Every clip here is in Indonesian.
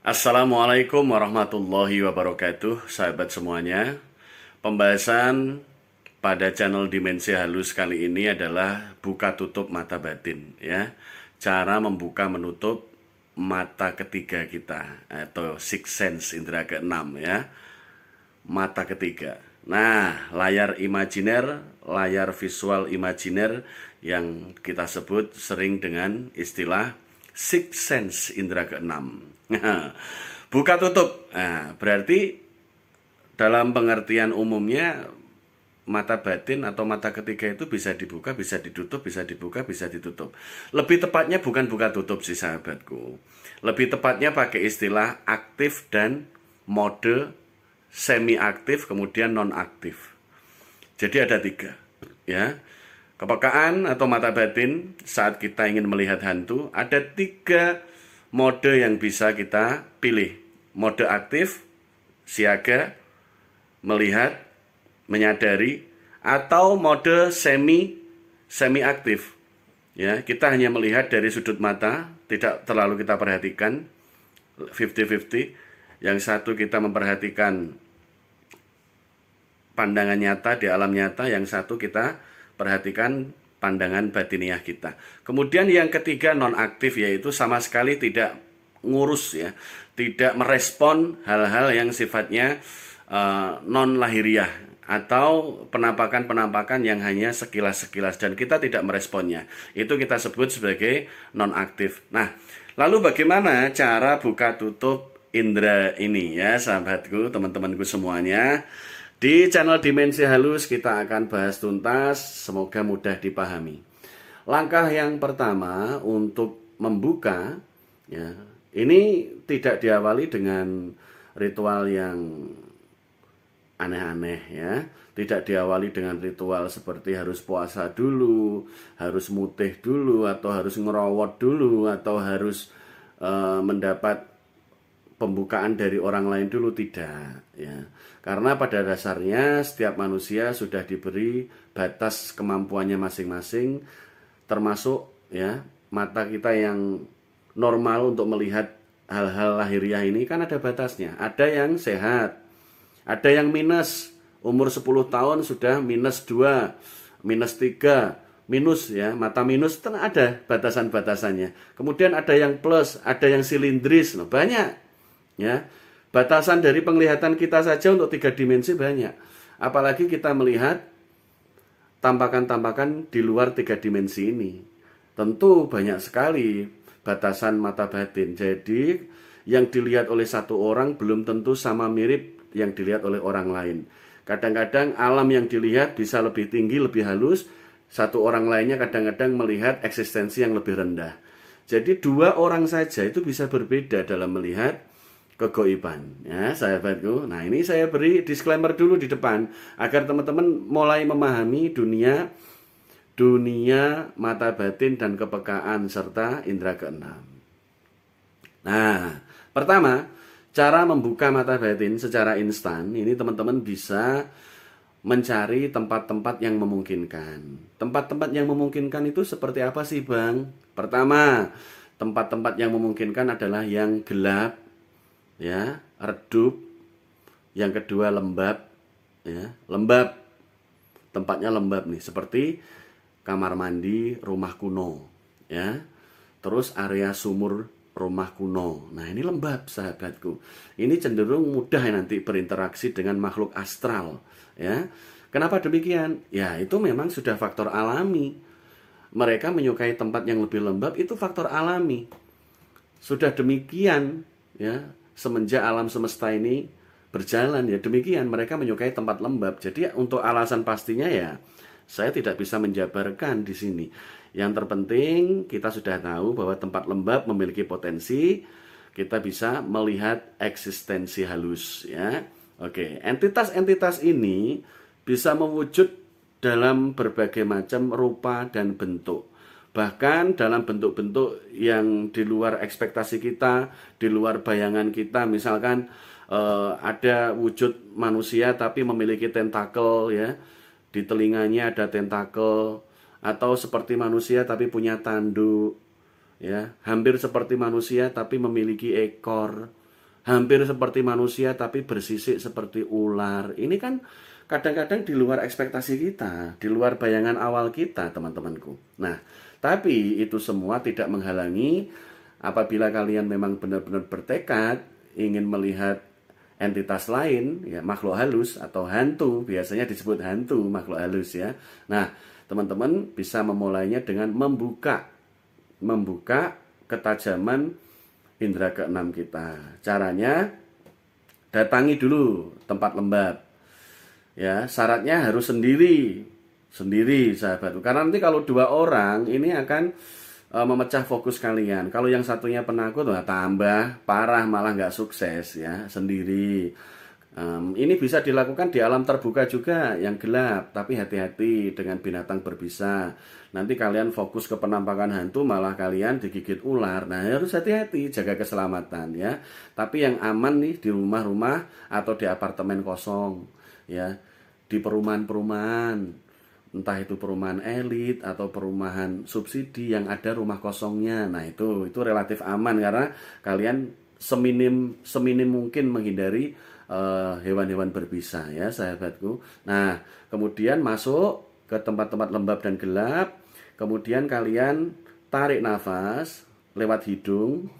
Assalamualaikum warahmatullahi wabarakatuh, sahabat semuanya. Pembahasan pada channel Dimensi Halus kali ini adalah buka tutup mata batin, ya. Cara membuka menutup mata ketiga kita atau sixth sense, indera keenam, ya. Mata ketiga. Nah, layar imajiner, layar visual imajiner yang kita sebut sering dengan istilah sixth sense, indera keenam. Buka tutup. Nah, berarti dalam pengertian umumnya mata batin atau mata ketiga itu bisa dibuka, bisa ditutup, bisa dibuka, bisa ditutup. Lebih tepatnya bukan buka tutup sih sahabatku. Lebih tepatnya pakai istilah aktif dan mode semi aktif, kemudian non aktif. Jadi ada tiga, ya. Kepekaan atau mata batin saat kita ingin melihat hantu, ada tiga mode yang bisa kita pilih. Mode aktif, siaga, melihat, menyadari, atau mode semi aktif. Ya, kita hanya melihat dari sudut mata, tidak terlalu kita perhatikan, 50-50. Yang satu kita memperhatikan pandangan nyata di alam nyata, yang satu kita perhatikan pandangan batiniah kita. Kemudian yang ketiga non aktif, yaitu sama sekali tidak ngurus, ya, tidak merespon hal-hal yang sifatnya non lahiriah atau penampakan-penampakan yang hanya sekilas-sekilas dan kita tidak meresponnya. Itu kita sebut sebagai non aktif. Nah, lalu bagaimana cara buka tutup indera ini, ya sahabatku, teman-temanku semuanya? Di channel Dimensi Halus kita akan bahas tuntas, semoga mudah dipahami. Langkah yang pertama untuk membuka, ya, ini tidak diawali dengan ritual yang aneh-aneh, ya. Tidak diawali dengan ritual seperti harus puasa dulu, harus mutih dulu, atau harus ngerowot dulu, atau harus mendapat pembukaan dari orang lain dulu, tidak, ya. Karena pada dasarnya setiap manusia sudah diberi batas kemampuannya masing-masing, termasuk, ya, mata kita yang normal untuk melihat hal-hal lahiriah ini kan ada batasnya. Ada yang sehat, ada yang minus, umur 10 tahun sudah minus 2, minus 3, minus, ya, mata minus, kan ada batasan-batasannya. Kemudian ada yang plus, ada yang silindris, nah, banyak, ya. Batasan dari penglihatan kita saja untuk 3 dimensi banyak. Apalagi kita melihat tampakan-tampakan di luar 3 dimensi ini. Tentu banyak sekali batasan mata batin. Jadi yang dilihat oleh satu orang belum tentu sama mirip yang dilihat oleh orang lain. Kadang-kadang alam yang dilihat bisa lebih tinggi, lebih halus. Satu orang lainnya kadang-kadang melihat eksistensi yang lebih rendah. Jadi 2 orang saja itu bisa berbeda dalam melihat kegoiban, ya sahabatku. Nah, ini saya beri disclaimer dulu di depan agar teman-teman mulai memahami dunia mata batin dan kepekaan serta indera keenam. Nah, pertama, cara membuka mata batin secara instan ini teman-teman bisa mencari tempat-tempat yang memungkinkan. Tempat-tempat yang memungkinkan itu seperti apa sih, Bang? Pertama, tempat-tempat yang memungkinkan adalah yang gelap, ya, redup. Yang kedua lembab, ya, lembab. Tempatnya lembab nih, seperti kamar mandi rumah kuno, ya. Terus area sumur rumah kuno. Nah, ini lembab sahabatku. Ini cenderung mudah nanti berinteraksi dengan makhluk astral, ya. Kenapa demikian? Ya, itu memang sudah faktor alami. Mereka menyukai tempat yang lebih lembab, itu faktor alami. Sudah demikian, ya. Semenjak alam semesta ini berjalan, ya demikian, mereka menyukai tempat lembab. Jadi untuk alasan pastinya, ya saya tidak bisa menjabarkan di sini. Yang terpenting kita sudah tahu bahwa tempat lembab memiliki potensi, kita bisa melihat eksistensi halus, ya. Oke, entitas-entitas ini bisa mewujud dalam berbagai macam rupa dan bentuk. Bahkan dalam bentuk-bentuk yang di luar ekspektasi kita, di luar bayangan kita. Misalkan ada wujud manusia tapi memiliki tentakel, ya. Di telinganya ada tentakel, atau seperti manusia tapi punya tanduk, ya. Hampir seperti manusia tapi memiliki ekor. hampir seperti manusia tapi bersisik seperti ular. Ini kan kadang-kadang di luar ekspektasi kita, di luar bayangan awal kita, teman-temanku. Nah, tapi itu semua tidak menghalangi apabila kalian memang benar-benar bertekad ingin melihat entitas lain, ya makhluk halus atau hantu, biasanya disebut hantu makhluk halus ya. Nah, teman-teman bisa memulainya dengan membuka ketajaman indera keenam kita. Caranya datangi dulu tempat lembab. Ya, syaratnya harus sendiri sahabatku. Karena nanti kalau dua orang ini akan memecah fokus kalian. Kalau yang satunya penakut, wah tambah parah, malah nggak sukses ya sendiri. Ini bisa dilakukan di alam terbuka juga yang gelap, tapi hati-hati dengan binatang berbisa. Nanti kalian fokus ke penampakan hantu, malah kalian digigit ular. Nah, harus hati-hati, jaga keselamatan ya. Tapi yang aman nih di rumah-rumah atau di apartemen kosong ya, di perumahan-perumahan, entah itu perumahan elit atau perumahan subsidi yang ada rumah kosongnya. Nah, itu relatif aman karena kalian seminim mungkin menghindari hewan-hewan berbisa ya, sahabatku. Nah, kemudian masuk ke tempat-tempat lembab dan gelap. Kemudian kalian tarik nafas lewat hidung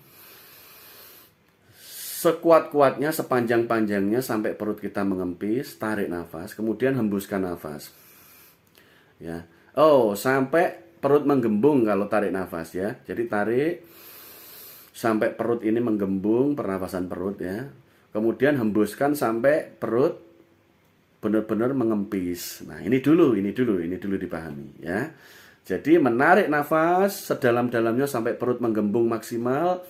sekuat-kuatnya, sepanjang-panjangnya sampai perut kita mengempis. Tarik nafas, kemudian hembuskan nafas. Ya. Oh, sampai perut menggembung kalau tarik nafas ya. Jadi tarik sampai perut ini menggembung, pernafasan perut ya. Kemudian hembuskan sampai perut benar-benar mengempis. Nah, ini dulu dipahami ya. Jadi menarik nafas sedalam-dalamnya sampai perut menggembung maksimal.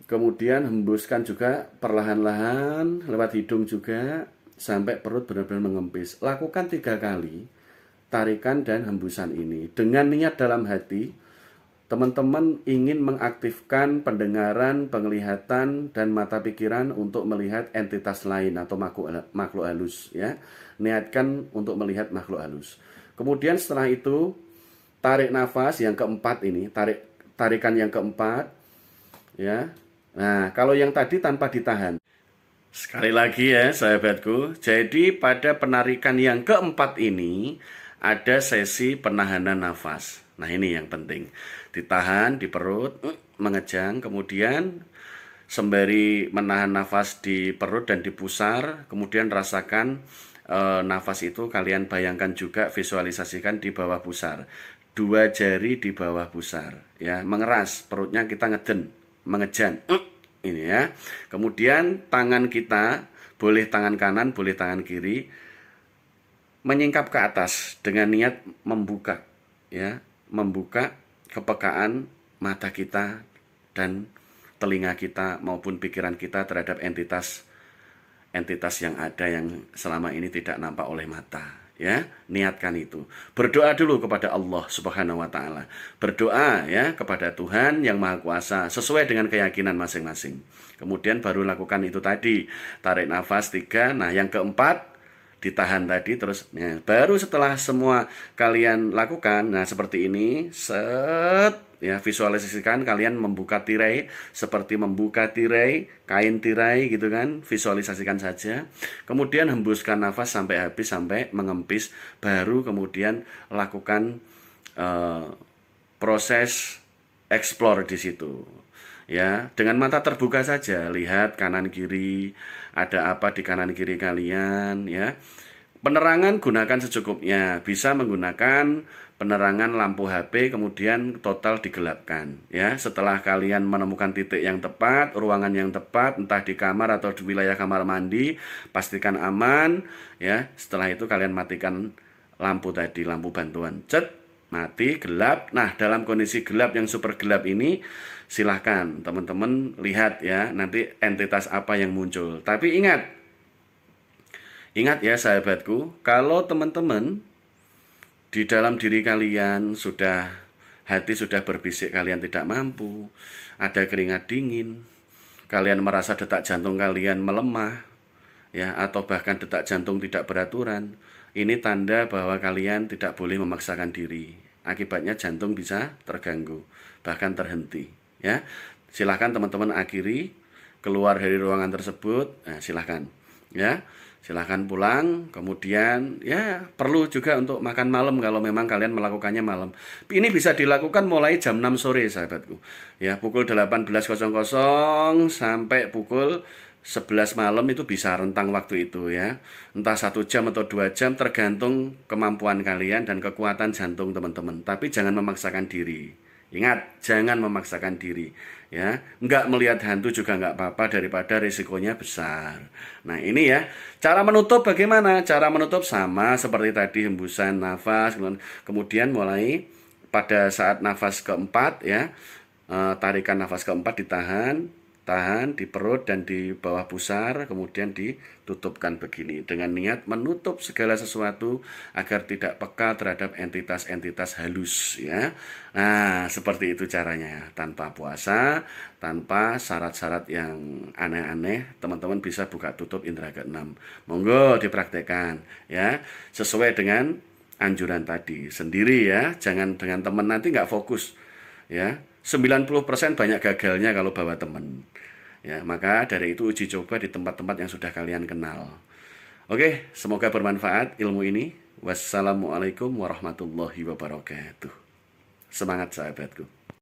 Kemudian hembuskan juga perlahan-lahan lewat hidung juga sampai perut benar-benar mengempis. Lakukan 3 kali tarikan dan hembusan ini dengan niat dalam hati. Teman-teman ingin mengaktifkan pendengaran, penglihatan, dan mata pikiran untuk melihat entitas lain atau makhluk halus ya. Niatkan untuk melihat makhluk halus. Kemudian setelah itu tarik nafas yang keempat ini, tarikan yang keempat ya. Nah, kalau yang tadi tanpa ditahan. Sekali lagi ya sahabatku, jadi pada penarikan yang keempat ini ada sesi penahanan nafas. Nah, ini yang penting. Ditahan di perut, mengejang, kemudian sembari menahan nafas di perut dan di pusar, kemudian rasakan nafas itu kalian bayangkan juga, visualisasikan di bawah pusar. 2 jari di bawah pusar ya, mengeras, perutnya kita mengejang. Ini ya. Kemudian tangan kita, boleh tangan kanan, boleh tangan kiri, menyingkap ke atas dengan niat membuka ya, membuka kepekaan mata kita dan telinga kita maupun pikiran kita terhadap entitas yang ada yang selama ini tidak nampak oleh mata ya. Niatkan itu. Berdoa dulu kepada Allah Subhanahu wa taala. Berdoa ya kepada Tuhan yang Maha Kuasa sesuai dengan keyakinan masing-masing. Kemudian baru lakukan itu tadi, tarik nafas 3. Nah, yang keempat ditahan tadi terus ya. Baru setelah semua kalian lakukan, nah seperti ini, ya, visualisasikan kalian membuka tirai seperti membuka tirai, kain tirai gitu kan, visualisasikan saja. Kemudian hembuskan nafas sampai habis, sampai mengempis, baru kemudian lakukan proses explore di situ. Ya, dengan mata terbuka saja, lihat kanan kiri, ada apa di kanan kiri kalian ya. Penerangan gunakan secukupnya, bisa menggunakan penerangan lampu HP kemudian total digelapkan ya. Setelah kalian menemukan titik yang tepat, ruangan yang tepat, entah di kamar atau di wilayah kamar mandi, pastikan aman ya. Setelah itu kalian matikan lampu tadi, lampu bantuan, mati, gelap. Nah, dalam kondisi gelap yang super gelap ini, silahkan teman-teman lihat ya, nanti entitas apa yang muncul. Tapi ingat ya sahabatku, kalau teman-teman di dalam diri kalian hati sudah berbisik kalian tidak mampu, ada keringat dingin, kalian merasa detak jantung kalian melemah ya, atau bahkan detak jantung tidak beraturan, ini tanda bahwa kalian tidak boleh memaksakan diri. Akibatnya jantung bisa terganggu, bahkan terhenti ya. Silahkan teman-teman akhiri keluar dari ruangan tersebut, silahkan ya, silahkan pulang. Kemudian ya perlu juga untuk makan malam kalau memang kalian melakukannya malam. Ini bisa dilakukan mulai jam 6 sore sahabatku ya, pukul 18.00 sampai pukul 11 malam itu bisa rentang waktu itu ya, entah 1 jam atau 2 jam tergantung kemampuan kalian dan kekuatan jantung teman-teman. Tapi jangan memaksakan diri. Ingat, jangan memaksakan diri ya. Nggak melihat hantu juga nggak apa-apa daripada risikonya besar. Nah ini ya, cara menutup bagaimana? Cara menutup sama seperti tadi, hembusan nafas, kemudian mulai pada saat nafas keempat ya, tarikan nafas keempat ditahan, tahan di perut dan di bawah pusar, kemudian ditutupkan begini dengan niat menutup segala sesuatu agar tidak peka terhadap entitas-entitas halus ya. Nah, seperti itu caranya, tanpa puasa, tanpa syarat-syarat yang aneh-aneh, teman-teman bisa buka tutup indera keenam. Monggo dipraktekkan ya, sesuai dengan anjuran tadi sendiri ya, jangan dengan teman, nanti nggak fokus ya. 90% banyak gagalnya kalau bawa teman. Ya, maka dari itu uji coba di tempat-tempat yang sudah kalian kenal. Oke, semoga bermanfaat ilmu ini. Wassalamualaikum warahmatullahi wabarakatuh. Semangat sahabatku.